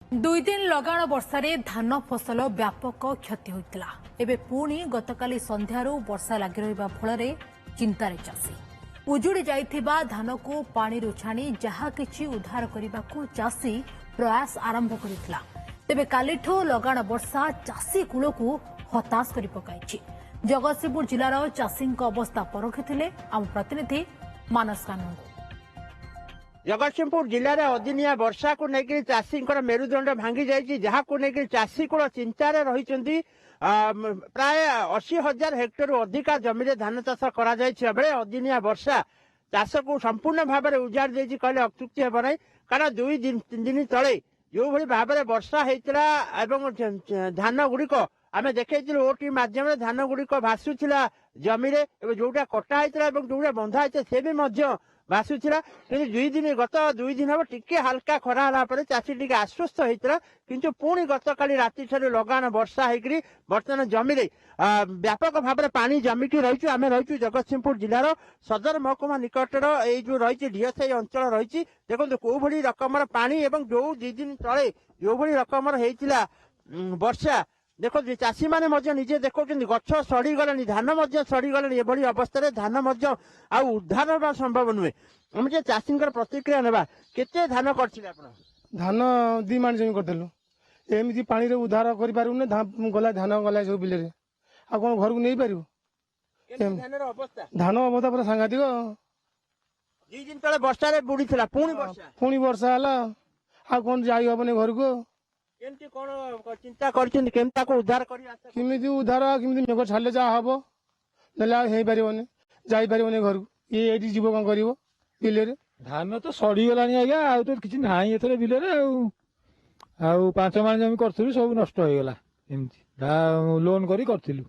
दुई दिन लगाण वर्षा धान फसल व्यापक क्षति होता। एबे पुणी गतकाली संध्यारू वर्षा लगी रहा फल चिंतार चाषी उजुड़ी जाइथिबा धान को पानी छाणी जहा किछि उद्धार करने को चाषी प्रयास आरंभ करथिला। तेबे कालीठू लगाण वर्षा चाषी कूल को हताश कर पकाइछि। जगतसिंहपुर जिलार चाषी अवस्था परखिथिले आम प्रतिनिधि मानस कानून। जगतसिंहपुर जिले में अदिनिया वर्षा को लेकर चाषी मेरुदंड भांगी जाइए, जहाँ को लेकर चाषी कूल चिंतार रही। प्राय 80,000 हेक्टर अधिका जमी धान चाष कर अदिनिया वर्षा चाष को संपूर्ण भाव में उजाड़ दे कहले अत्युक्ति हे ना। कारण 2-3 दिन तले जो भाई भाव में वर्षा होता धान गुड़िक आम देखी ओटी मध्यम धान गुड़िक भाषुला जमी जोटा कटा होता जोटा बंधा होता से भी भाषुला। कि गत 2 दिन हम टिके हल्का खरा है चाषी टी आश्वस्त होता, किंतु पुणी गत काली राति लगान वर्षा होकर बर्तमान जमी व्यापक भाव में पानी जमिकी रही। आम रही जगतसिंहपुर जिलार सदर महकुमा निकटर जो रही ढीसाई अंचल रही। देखो कौ भाई रकम पानी और जो 2 दिन तले जो भाई रकम होता वर्षा देखो चाषी मैंने निजे देखो गछ सड़ी गलानी, धान सड़ी गलानी। ये अवस्था धान उद्धार होगा संभव नुहे। आम चाषी प्रतिक्रिया ना केते धान कर धान 2 माण जमी करदेलु एमती पानी उद्धार कर गला धान गला सब बिल आ कौन घर को नहीं पार धान अवस्था पूरा सांघातिक। 2 दिन तले वर्षा बुड़ी पुणी वर्षा है आ कौन जाई हबनी घर को चिंता कर उद्धार केमी उद्धार केमी मेघ छाड़े जहाँ हम ना पारनि जापर घर को ये जीव कौन कर बिल धान तो सड़ीगला आज्ञा आ तो किसी ना एथर बिल 5 माण जमी करूँ सब नष्ट हो गला। लोन करूँ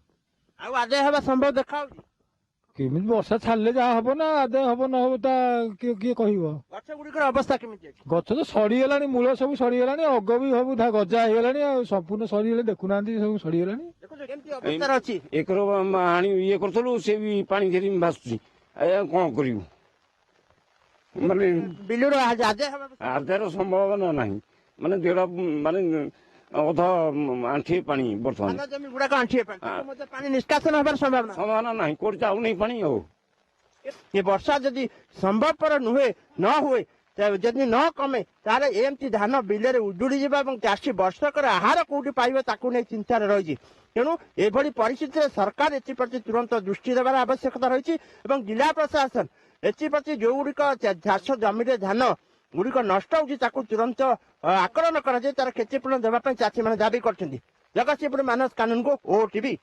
आदाय हवा संभव देखा केमी वर्षा छाड़े जहाँ हम ना आदाय हम न हम किए कह गछ गुड़िकर अवस्था केमिति गछ तो सड़ीगला मूल सब सड़ीगला अग भी सब गजा हो संपूर्ण सड़ीगले देखुना सब सड़ीगला। एकर ये करूँ से भी पानी घेरी भाषुची कौन करूँ माने बिलर आदायर संभावना ना माने देढ़ माने अध आंठी पानी बर्तमान जमी गुड़ाक पानी निष्कासन हमार संभावना ना कोट जाऊ नहीं पानी हो। ये वर्षा जदि संभवपर नुहे न हुए जदि न कमे तार एमती धान बिल उजुड़ी चाषी वर्षकर आहार कौटी पाइबे ताकू नहीं चिंतार रही। तेणु एभली परिस्थिति सरकार एप्रति तुरंत दृष्टि देवार आवश्यकता रही। जिला प्रशासन एप्रति जो गुड़िक चाष जमी धान गुड़िक नष्ट हो तुरंत आकलन कर तार क्षतिपूरण देवाई चाषी मैंने दाबी कर। जगतसिंहपुर मानस कानून को ओटीवी।